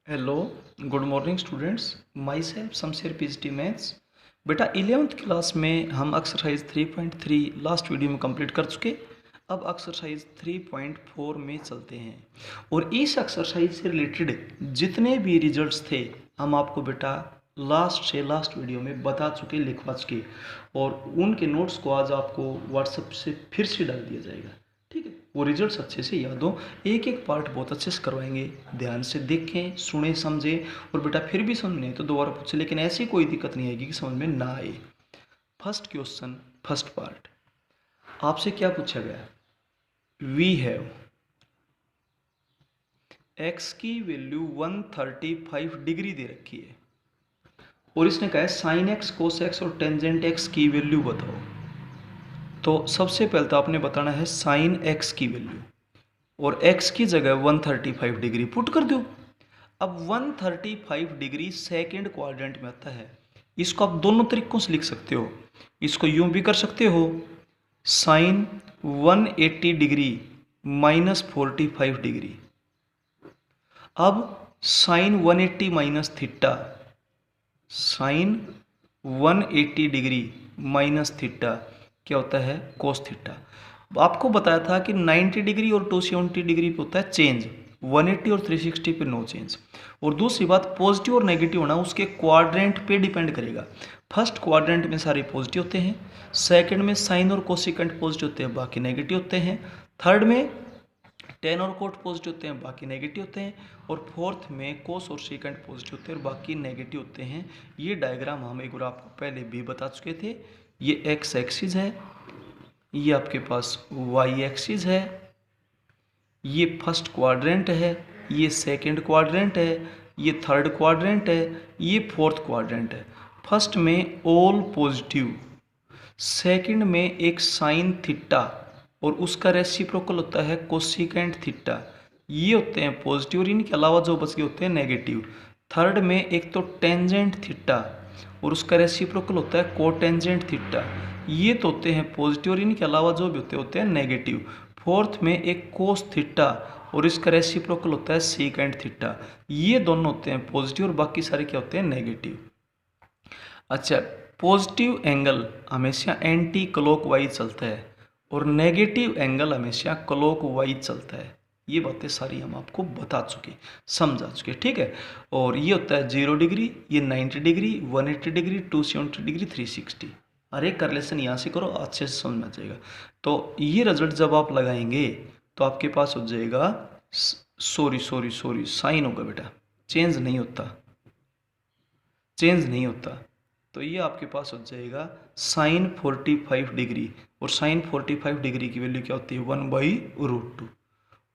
Hello, good morning students. My self Shamsher PhD maths. बेटा 11th class में हम exercise 3.3 last video में complete कर चुके। अब एक्सरसाइज 3.4 में चलते हैं और इस एक्सरसाइज से रिलेटेड जितने भी रिजल्ट्स थे हम आपको बेटा लास्ट वीडियो में बता चुके, लिखवा चुके, और उनके नोट्स को आज आपको व्हाट्सएप से फिर से डाल दिया जाएगा। ठीक है, वो रिजल्ट्स अच्छे से याद हो, एक एक पार्ट बहुत अच्छे से करवाएंगे। ध्यान से देखें, सुने, समझें, और बेटा फिर भी समझ नहीं तो दोबारा पूछे, लेकिन ऐसी कोई दिक्कत नहीं आएगी कि समझ में ना आए। फर्स्ट क्वेश्चन, फर्स्ट पार्ट, आपसे क्या पूछा गया? वी हैव एक्स की वैल्यू 135 डिग्री दे रखी है और इसने कहा है साइन एक्स, कोस एक्स और टेंजेंट एक्स की वैल्यू बताओ। तो सबसे पहले तो आपने बताना है साइन एक्स की वैल्यू, और x की जगह 135 डिग्री पुट कर दो। अब 135 डिग्री सेकंड क्वाड्रेंट में आता है। इसको आप दोनों तरीकों से लिख सकते हो। इसको यूं भी कर सकते हो, साइन 180 डिग्री माइनस 45 डिग्री। अब sine 180 minus theta, sine 180 degree minus theta क्या होता है? Cos theta. आपको बताया था कि 90 डिग्री और 270 डिग्री पे होता है चेंज, 180 और 360 पे नो चेंज। और दूसरी बात, पॉजिटिव और नेगेटिव होना उसके क्वाड्रेंट पे डिपेंड करेगा। फर्स्ट क्वाड्रेंट में सारे पॉजिटिव होते हैं, सेकंड में साइन और कोसिकेंट पॉजिटिव होते हैं, बाकी नेगेटिव होते हैं, थर्ड में टेन और कोट पॉजिटिव होते हैं, बाकी नेगेटिव होते हैं, और फोर्थ में कोस और सीकेंट पॉजिटिव होते हैं और बाकी नेगेटिव होते हैं। ये डायग्राम हम एक बार आपको पहले भी बता चुके थे। ये एक्स एक्सिस है, ये आपके पास वाई एक्सिस है, ये फर्स्ट क्वाड्रेंट है, ये सेकंड क्वाड्रेंट है, ये थर्ड क्वाड्रेंट है, ये फोर्थ क्वाड्रेंट है। फर्स्ट में ऑल पॉजिटिव, सेकंड में एक साइन थीटा और उसका रेसिप्रोकल होता है कोसिकेंट थीटा, ये होते हैं पॉजिटिव, और इनके अलावा जो बच गए होते हैं नेगेटिव। थर्ड में एक तो टेंजेंट थीटा और उसका रेसिप्रोकल होता है कोटेंजेंट थीटा, ये तो होते हैं पॉजिटिव, और इनके अलावा जो भी होते हैं नेगेटिव। फोर्थ में एक कोस थीटा और इसका रेसिप्रोकल होता है सीकेंट थीटा, ये दोनों होते हैं पॉजिटिव और बाकी सारे क्या होते हैं? नेगेटिव। अच्छा, पॉजिटिव एंगल हमेशा एंटी क्लॉकवाइज चलता है और नेगेटिव एंगल हमेशा क्लॉकवाइज चलता है। ये बातें सारी हम आपको बता चुके, समझा चुके। ठीक है, और ये होता है 0 डिग्री, ये 90 डिग्री, 180 डिग्री, 270 डिग्री, 360। अरे कर लेसन यहाँ से करो, अच्छे से समझ में आ जाएगा। तो ये रिजल्ट जब आप लगाएंगे तो आपके पास हो जाएगा, सॉरी साइन होगा बेटा, चेंज नहीं होता, चेंज नहीं होता। तो ये आपके पास हो जाएगा साइन 45 डिग्री, और साइन 45 डिग्री की वैल्यू क्या होती है? 1/√2।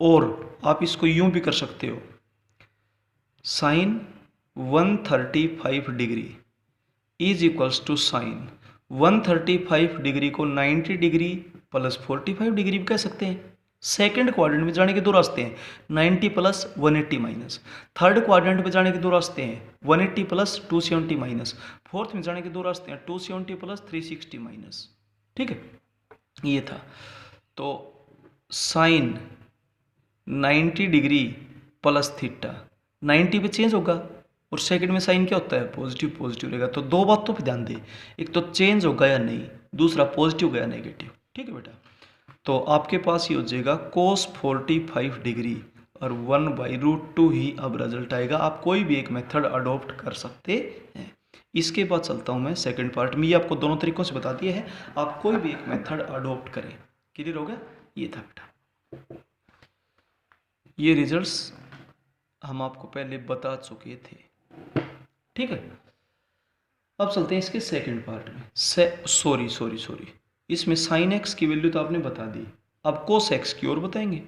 और आप इसको यूं भी कर सकते हो, sine 135 degree is equals to sine 135 degree को 90 डिग्री प्लस 45 डिग्री भी कह सकते हैं। सेकंड क्वाड्रेंट में जाने के दो रास्ते हैं, 90 प्लस 180 माइनस। थर्ड क्वाड्रेंट में जाने के दो रास्ते हैं, 180 प्लस 270 माइनस। फोर्थ में जाने के दो रास्ते हैं, 270 प्लस 360 माइनस। ठीक है, ये था। तो साइन 90 डिग्री प्लस थीटा, 90 पे चेंज होगा और सेकंड में साइन क्या होता है? पॉजिटिव, पॉजिटिव रहेगा। तो दो बातों पे ध्यान दे, एक तो चेंज होगा या नहीं, दूसरा पॉजिटिव गया नेगेटिव। ठीक है बेटा, तो आपके पास ये हो जाएगा कोस 45 डिग्री और 1/√2 ही अब रिजल्ट आएगा। आप कोई भी एक मेथड अडॉप्ट कर सकते हैं। इसके बाद चलता हूँ मैं सेकंड पार्ट में। ये आपको दोनों तरीकों से बता दिया है, आप कोई भी एक मेथड अडॉप्ट करें। क्लियर हो गया? ये था बेटा, ये रिजल्ट्स हम आपको पहले बता चुके थे। ठीक है, अब चलते हैं इसके सेकंड पार्ट में। सॉरी इसमें साइन एक्स की वैल्यू तो आपने बता दी, अब कोस एक्स की और बताएंगे।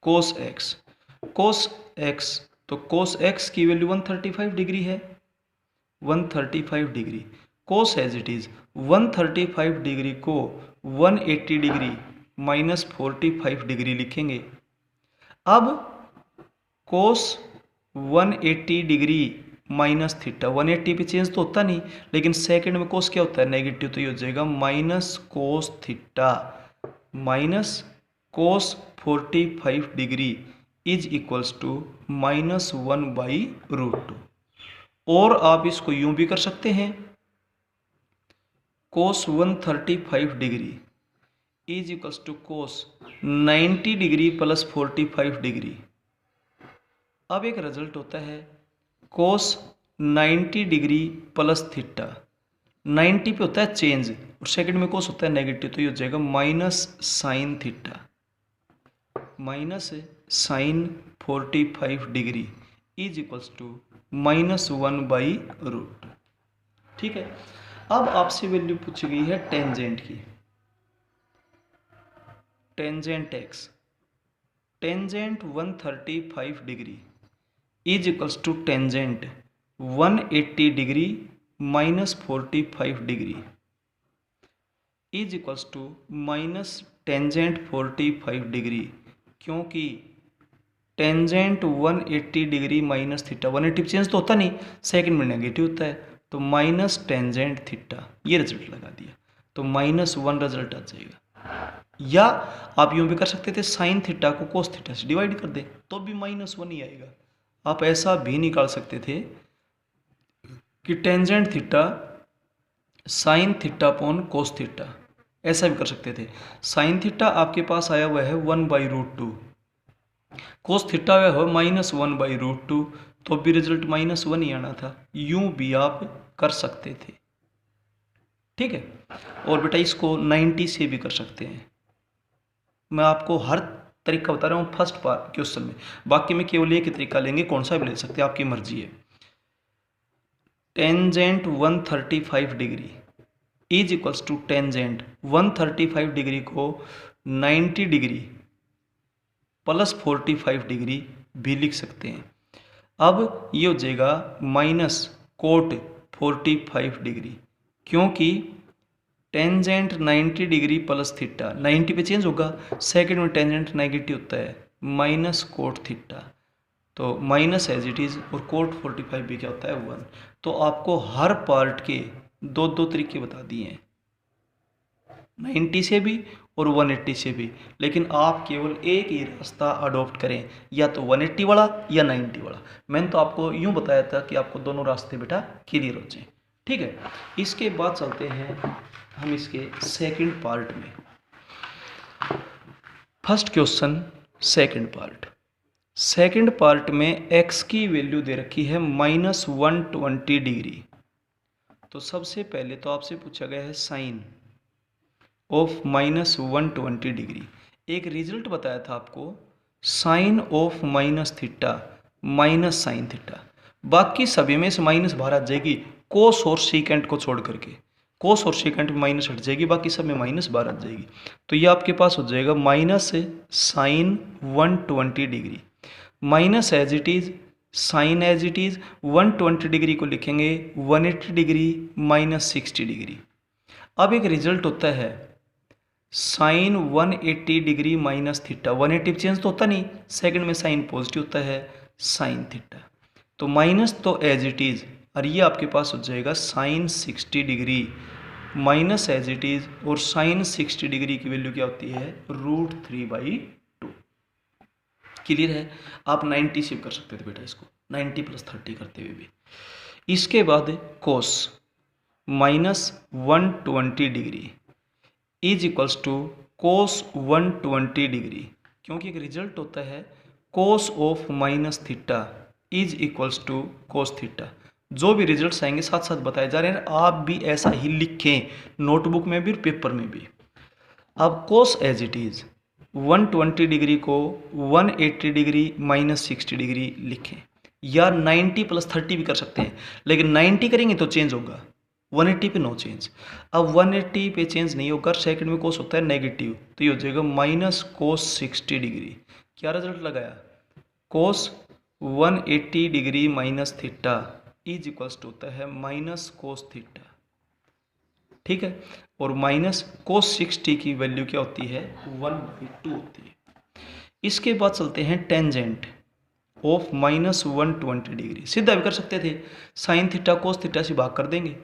कोस एक्स, तो कोस एक्स की वैल्यू 135 डिग्री है, 135 degree. Cos as it is 135 degree को 180 डिग्री माइनस 45 डिग्री लिखेंगे। अब कोस 180 डिग्री माइनस थीटा, 180 पे चेंज तो होता नहीं, लेकिन सेकंड में कोस क्या होता है? नेगेटिव, तो ये हो जाएगा minus cos theta minus cos 45 degree is equals to -1/√2। और आप इसको यूं भी कर सकते हैं, cos 135 degree is equals to cos 90 degree plus 45 degree. अब एक रिजल्ट होता है cos 90 डिग्री प्लस थीटा, 90 पे होता है चेंज और सेकंड में cos होता है नेगेटिव, तो ये हो जाएगा minus sine theta minus sine 45 degree is equals to -1/√2। ठीक है। अब आपसे वैल्यू पूछी गई है टेंजेंट की, tangent x, tangent 135 degree is equals to tangent 180 degree minus 45 degree is equals to minus tangent 45 degree, क्योंकि tangent 180 degree minus theta, 180 change तो होता नहीं, सेकंड में नेगेटिव होता है, तो माइनस टेंजेंट थीटा, ये रिजल्ट लगा दिया तो -1 रिजल्ट आ जाएगा। या आप यूं भी कर सकते थे, साइन थीटा को कोस थीटा से डिवाइड कर दें तो भी -1 ही आएगा। आप ऐसा भी निकाल सकते थे कि tangent theta sine theta upon cos theta, ऐसा भी कर सकते थे। साइन थीटा आपके पास आया हुआ है 1/√2, कोस थीटा आया हुआ -1/√2, तो भी रिजल्ट -1 ही आना था। यूं भी आप कर सकते थे। ठीक है। और बेटा इसको 90 से भी कर सकते हैं। मैं आपको हर तरीका बता रहा हूँ फर्स्ट पार्ट क्वेश्चन में, बाकी में केवल एक ही तरीका लेंगे, कौन सा भी ले सकते हैं, आपकी मर्जी है। Tangent 135 degree is equals to tangent 135 degree को 90 डिग्री प्लस 45 डिग्री भी लिख सकते हैं। अब ये हो जाएगा माइनस कोट 45 डिग्री, क्योंकि टेंजेंट 90 डिग्री प्लस थीटा, 90 पे चेंज होगा, सेकंड में टेंजेंट नेगेटिव होता है, माइनस कोट थीटा, तो माइनस एज इट इज़, और कोट 45 भी क्या होता है 1। तो आपको हर पार्ट के दो दो तरीके बता दिए हैं, 90 से भी और 180 से भी, लेकिन आप केवल एक ही रास्ता अडॉप्ट करें, या तो 180 वाला या 90 वाला। मैंने तो आपको यूं बताया था कि आपको दोनों रास्ते बेटा क्लियर हो जाए। ठीक है। इसके बाद चलते हैं हम इसके सेकंड पार्ट में। First question second part, second part में x की वैल्यू दे रखी है -120 डिग्री। तो सबसे पहले तो आपसे पूछा गया है साइन ऑफ -120 डिग्री। एक रिजल्ट बताया था आपको, sine of minus theta minus sine theta, बाकी सभी में से माइनस बाहर आ जाएगी, कोस और सीकेंट को छोड़ करके, कोस और सेकेंट में माइनस हट जाएगी, बाकी सब में माइनस बाहर आ जाएगी। तो ये आपके पास हो जाएगा minus sine 120 degree, minus as it is sine as it is 120 degree को लिखेंगे 180 डिग्री माइनस 60 डिग्री। अब एक रिजल्ट होता है sine 180 degree minus theta, 180 change तो होता नहीं, सेकंड में साइन पॉजिटिव होता है, साइन थीटा, तो माइनस तो एज इट इज, और ये आपके पास हो जाएगा sine 60 degree minus as it is, और साइन 60 डिग्री की वैल्यू क्या होती है √3/2। क्लियर है। आप 90 से कर सकते थे बेटा इसको, 90 + 30 करते हुए भी। इसके बाद cos -120 degree is equals to cos 120 degree, क्योंकि एक रिजल्ट होता है cos of minus theta is equals to cos theta. जो भी रिजल्ट्स आएंगे साथ साथ बताए जा रहे हैं, आप भी ऐसा ही लिखें नोटबुक में भी और पेपर में भी। अब कोस एज इट इज 120 डिग्री को 180 डिग्री माइनस 60 डिग्री लिखें, या 90 + 30 भी कर सकते हैं, लेकिन 90 करेंगे तो चेंज होगा, 180 पे नो चेंज। अब 180 पे चेंज नहीं होगा, सेकंड में कोस होता है नेगेटिव, तो ये हो जाएगा माइनस कोस 60 डिग्री। क्या रिजल्ट लगाया, cos 180 degree minus theta is equals to होता है माइनस कोस थीटा। ठीक है। और माइनस कोस 60 की वैल्यू क्या होती है 1/2 होती है। इसके बाद चलते हैं टेंजेंट ऑफ -120 डिग्री, सीधा भी कर सकते थे, साइन थीटा कोस थीटा से भाग कर देंगे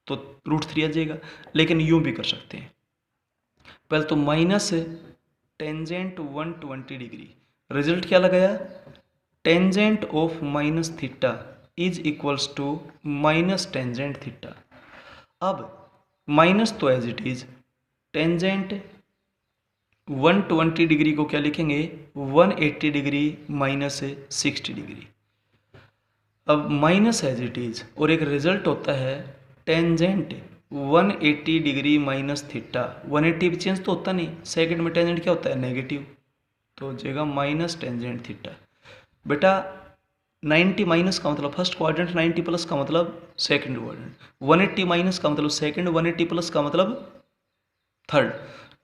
तो √3 आ जाएगा, लेकिन यूं भी कर सकते हैं। पहले तो माइनस टेंजेंट 120 डिग्री, रिजल्ट क्या लगाया, tangent of minus theta is equals to minus tangent theta. अब माइनस तो as it is, tangent 120 degree को क्या लिखेंगे, 180 डिग्री माइनस 60 डिग्री। अब माइनस एज इट इज, और एक रिजल्ट होता है tangent 180 degree minus theta. 180 change तो होता नहीं, सेकंड में टेंजेंट क्या होता है, नेगेटिव, तो हो जाएगा माइनस टेंजेंट थीटा। बेटा 90 माइनस का मतलब फर्स्ट क्वाड्रेंट, 90 प्लस का मतलब सेकंड क्वाड्रेंट, 180 माइनस का मतलब सेकंड, 180 प्लस का मतलब थर्ड,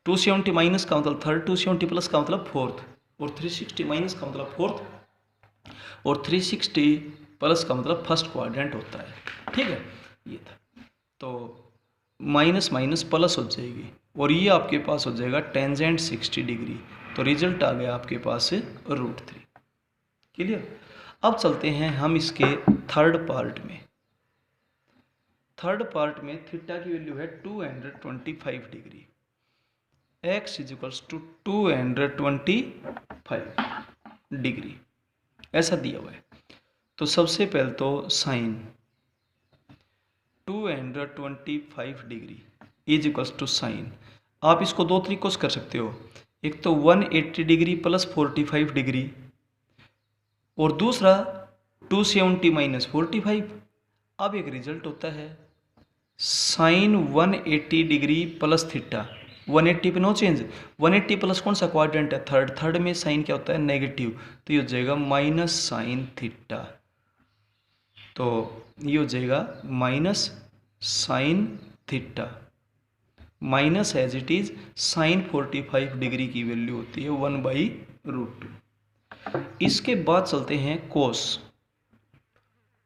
270 माइनस का मतलब थर्ड, 270 प्लस का मतलब फोर्थ, और 360 माइनस का मतलब फोर्थ, और 360 प्लस का मतलब फर्स्ट क्वाड्रेंट होता है। ठीक है, ये था। तो माइनस माइनस प्लस हो जाएगी, और ये आपके पास हो जाएगा टेंजेंट 60 डिग्री। तो रिजल्ट आ गया आपके पास √3। क्लियर। अब चलते हैं हम इसके थर्ड पार्ट में। थर्ड पार्ट में थीटा की वैल्यू है 225 degree, x is equals to 225 degree, ऐसा दिया हुआ है। तो सबसे पहले तो sine 225 degree is equals to sine, आप इसको दो तरीकों से कर सकते हो, एक तो 180 डिग्री प्लस 45 डिग्री, और दूसरा 270 माइनस 45। अब एक रिजल्ट होता है साइन 180 डिग्री प्लस थीटा, 180 पे नो चेंज, 180 प्लस कौन सा क्वाड्रेंट है, थर्ड, थर्ड में साइन क्या होता है, नेगेटिव, तो ये हो जाएगा माइनस साइन थीटा। तो ये हो जाएगा minus sine theta, minus as it is sine 45 degree की वैल्यू होती है 1/√2। इसके बाद चलते हैं cos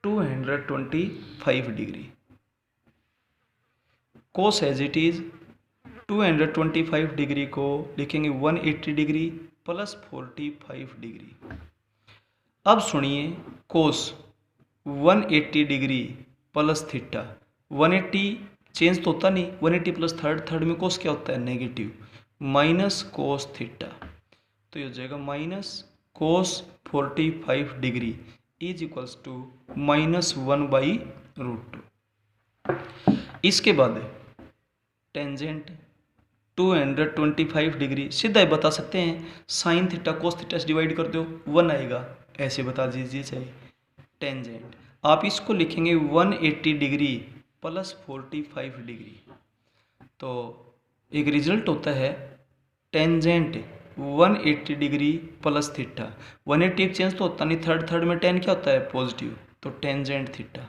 225 degree, cos as it is 225 degree को लिखेंगे 180 डिग्री प्लस 45 डिग्री। अब सुनिए, cos 180 degree plus theta, 180 change तो होता नहीं, 180 प्लस थर्ड, थर्ड में कोस क्या होता है, नेगेटिव, माइनस कोस थीटा, तो ये हो जाएगा minus cos 45 degree is equals to -1/√2। इसके बाद टेंजेंट 225 डिग्री, सीधा ही बता सकते हैं, साइन थीटा कोस थीटा से डिवाइड कर दो 1 आएगा, ऐसे बता दीजिए चाहिए। टेंजेंट आप इसको लिखेंगे 180 डिग्री प्लस 45 डिग्री, तो एक रिजल्ट होता है tangent 180 degree plus theta, 180 change तो होता नहीं, थर्ड, थर्ड में टेन क्या होता है, पॉजिटिव, तो टेंजेंट थीटा,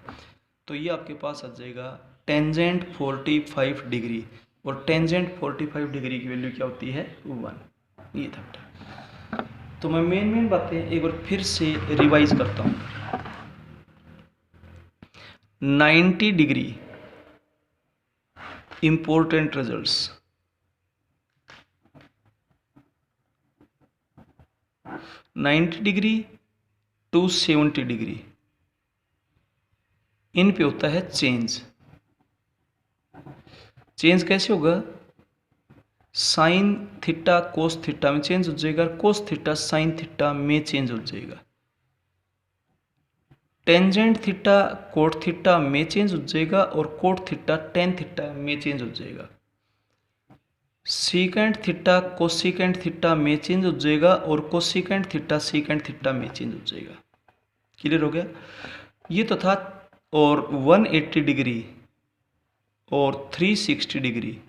तो ये आपके पास आ जाएगा टेंजेंट 45 डिग्री, और टेंजेंट 45 डिग्री की वैल्यू क्या होती है, 1। ये था। तो मैं मेन बातें एक बार फिर से रिवाइज करता हूँ। 90 degree important results, 90 degree 270 degree, इन पे होता है चेंज। चेंज कैसे होगा, साइन थीटा कोस थीटा में चेंज हो जाएगा, कोस थीटा साइन थीटा में चेंज हो जाएगा, टेंजेंट थीटा कोट थीटा में चेंज हो जाएगा, और कोट थीटा टेन थीटा में चेंज हो जाएगा, सीकेंट थीटा कोसिकेंट थीटा में चेंज हो जाएगा, और कोसिकेंट थीटा सीकेंट थीटा में चेंज हो जाएगा। क्लियर हो गया, ये तो था। और 180 डिग्री और 360 डिग्री,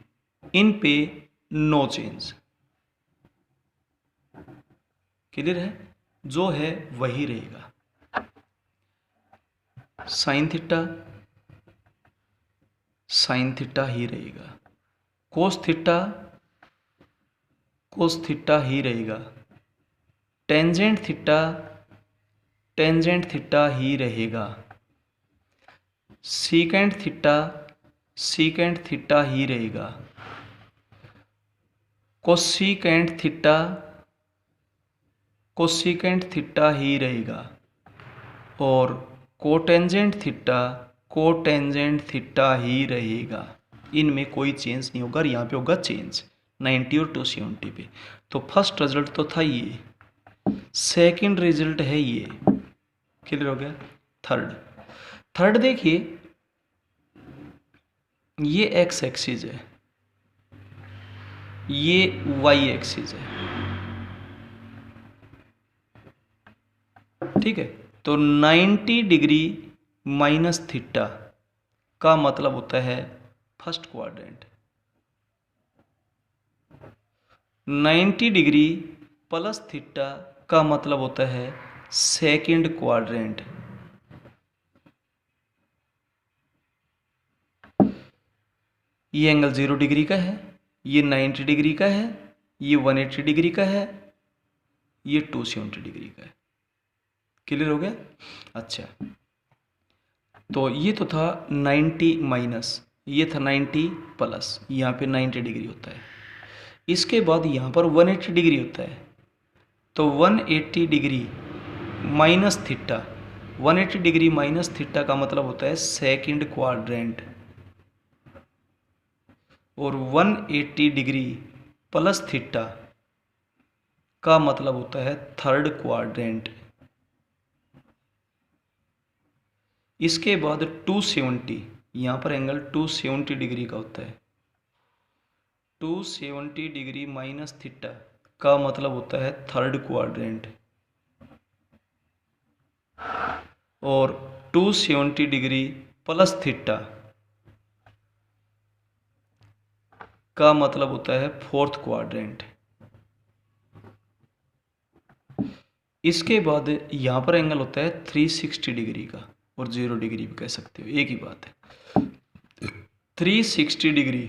इन पे नो चेंज। क्लियर है, जो है वही रहेगा, साइन थीटा ही रहेगा, कोस थीटा ही रहेगा, टेंजेंट थीटा ही रहेगा, सीकेंट थीटा ही रहेगा, कोसिकेंट थीटा ही रहेगा, और कोटेंजेंट थीटा ही रहेगा। इनमें कोई चेंज नहीं होगा, यहाँ पे होगा चेंज 90 और 270 पे। तो फर्स्ट रिजल्ट तो था ये, सेकंड रिजल्ट है ये। क्लियर हो गया। थर्ड देखिए, ये एक्स एक्सिस है, ये वाई एक्सिस है, ठीक है। तो 90 डिग्री माइनस थीटा का मतलब होता है first quadrant, 90 degree plus theta का मतलब होता है सेकंड क्वाड्रेंट। ये एंगल 0 डिग्री का है, ये 90 डिग्री का है, ये 180 डिग्री का है, ये 270 डिग्री का है। क्लियर हो गया। अच्छा, तो ये तो था 90 माइनस, ये था 90 प्लस, यहाँ पे 90 डिग्री होता है। इसके बाद यहाँ पर 180 डिग्री होता है, तो 180 degree minus theta, 180 degree minus theta का मतलब होता है सेकंड क्वाड्रेंट, और 180 डिग्री प्लस थीटा का मतलब होता है थर्ड क्वाड्रेंट। इसके बाद 270, यहाँ पर एंगल 270 डिग्री का होता है, 270 डिग्री माइनस थीटा का मतलब होता है थर्ड क्वाड्रेंट, और 270 डिग्री प्लस थीटा का मतलब होता है फोर्थ क्वाड्रेंट। इसके बाद यहाँ पर एंगल होता है 360 डिग्री का, और 0 डिग्री भी कह सकते हो, एक ही बात है। 360 डिग्री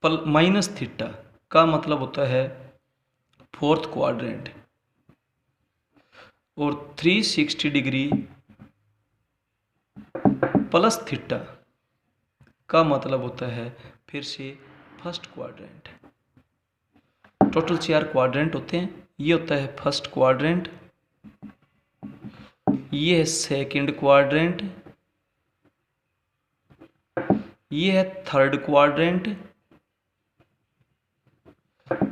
माइनस थीटा का मतलब होता है फोर्थ क्वाड्रेंट, और 360 डिग्री प्लस थीटा का मतलब होता है फिर से फर्स्ट क्वाड्रेंट। टोटल 4 क्वाड्रेंट होते हैं। ये होता है फर्स्ट क्वाड्रेंट, ये है सेकंड क्वाड्रेंट, ये है थर्ड क्वाड्रेंट,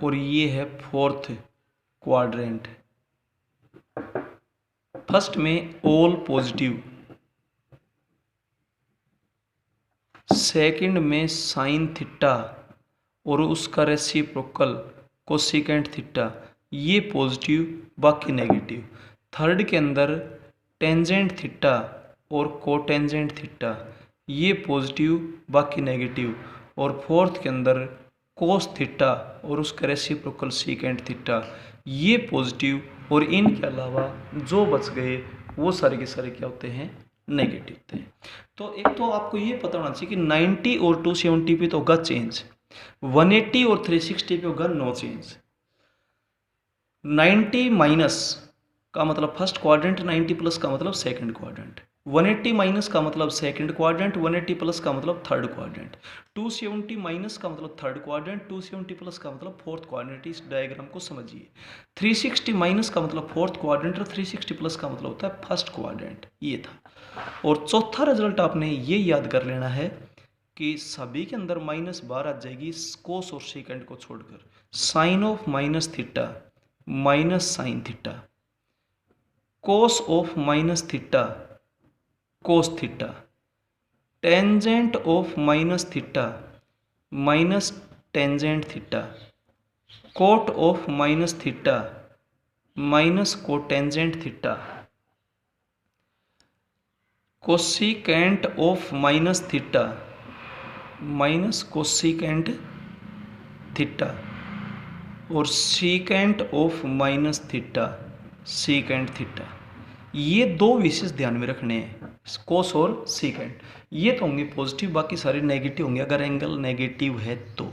और ये है फोर्थ क्वाड्रेंट। फर्स्ट में ऑल पॉजिटिव, सेकंड में साइन थीटा और उसका रेसिप्रोकल कोसेकेंट थीटा, ये पॉजिटिव बाकी नेगेटिव। थर्ड के अंदर टेंजेंट थीटा और कोटेंजेंट थीटा, ये पॉजिटिव बाकी नेगेटिव। और फोर्थ के अंदर कोस थीटा और उसका रेसिप्रोकल सीकेंट थीटा, ये पॉजिटिव। और इनके अलावा जो बच गए वो सारे के सारे क्या होते हैं, नेगेटिव होते हैं। तो एक तो आपको ये पता होना चाहिए कि 90 और 270 पे तो होगा चेंज, 180 और 360 पे होगा नो चेंज। 90 माइनस का मतलब फर्स्ट क्वाड्रेंट, 90 प्लस का मतलब सेकंड क्वाड्रेंट, 180 माइनस का मतलब सेकंड क्वाड्रेंट, 180 प्लस का मतलब थर्ड क्वाड्रेंट, 270 माइनस का मतलब थर्ड क्वाड्रेंट, 270 प्लस का मतलब फोर्थ क्वाड्रेंट। इस डायग्राम को समझिए। 360 माइनस का मतलब फोर्थ क्वाड्रेंट और 360 प्लस का मतलब होता है फर्स्ट क्वाड्रेंट, ये था। और चौथा रिजल्ट आपने ये याद कर लेना है कि सभी के अंदर माइनस बार आ जाएगी कोस और सेकेंड को छोड़कर। Sine of minus theta minus sine theta, cos of minus theta cos theta, tangent of minus theta minus tangent theta, cot of minus theta minus cotangent theta, cosecant of minus theta minus cosecant theta, और secant of minus theta secant theta. ये दो विशेष ध्यान में रखने हैं, कोस और secant. ये तो होंगे पॉजिटिव, बाकी सारे नेगेटिव होंगे अगर एंगल नेगेटिव है तो।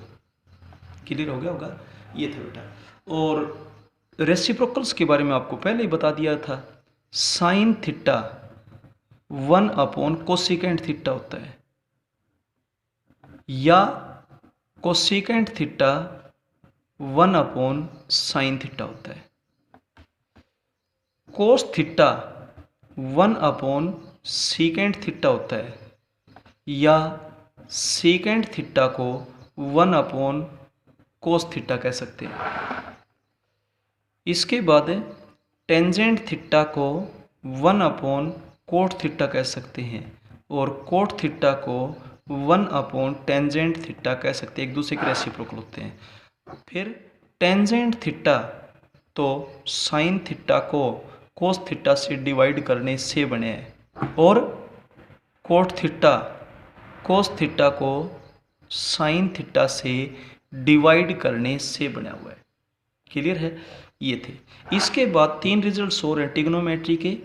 क्लियर हो गया होगा। ये था बेटा। और रेसिप्रोकल्स के बारे में आपको पहले ही बता दिया था। Sine theta 1 upon cosecant theta होता है, या cosecant theta 1 upon sine theta होता है। Cos theta 1 upon secant theta होता है, या सीकेंट थीटा को 1 अपॉन कोस थीटा कह सकते हैं। इसके बाद टेंजेंट थीटा को 1 अपॉन कोट थीटा कह सकते हैं और कोट थीटा को 1 अपॉन टेंजेंट थीटा कह सकते हैं, एक दूसरे के रेसिप्रोकल होते हैं। फिर टेंजेंट थीटा तो साइन थीटा को कोस थीटा से डिवाइड करने से बने हैं और कोट थीटा कोस थीटा को साइन थीटा से डिवाइड करने से बना हुआ है। क्लियर है? ये थे। इसके बाद 3 रिजल्ट्स और हैं ट्रिग्नोमेट्री के।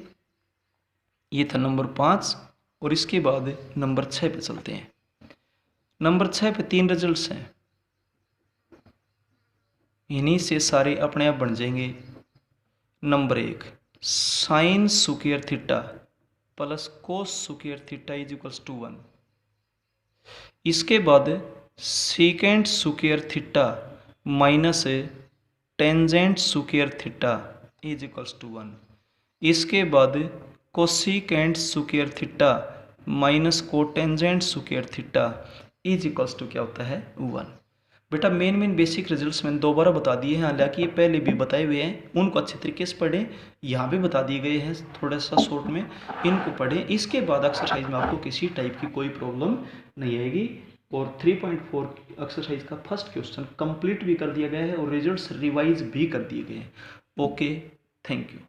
ये था नंबर 5 और इसके बाद नंबर 6 पे चलते हैं। नंबर 6 पे 3 रिजल्ट्स हैं, इन्हीं से सारे अपने आप बन जाएंगे। Number 1 sine square theta plus cos square theta is equals to 1। इसके बाद secant square theta minus tangent square theta is equals to 1। इसके बाद cosecant square theta minus cotangent square theta is equals to क्या होता है 1। बेटा main basic results मैंने दोबारा बता दिए हैं, हालांकि ये पहले भी बताए हुए हैं, उनको अच्छे तरीके से पढ़ें। यहाँ भी बता दिए गए हैं थोड़ा सा शॉर्ट में, इनको पढ़ें। इसके बाद एक्सरसाइज में आपको किसी टाइप की कोई प्रॉब्लम नहीं आएगी। और 3.4 एक्सरसाइज का फर्स्ट क्वेश्चन कंप्लीट भी कर दिया गया है और रिजल्ट्स रिवाइज भी कर दिए गए हैं। Okay, thank you.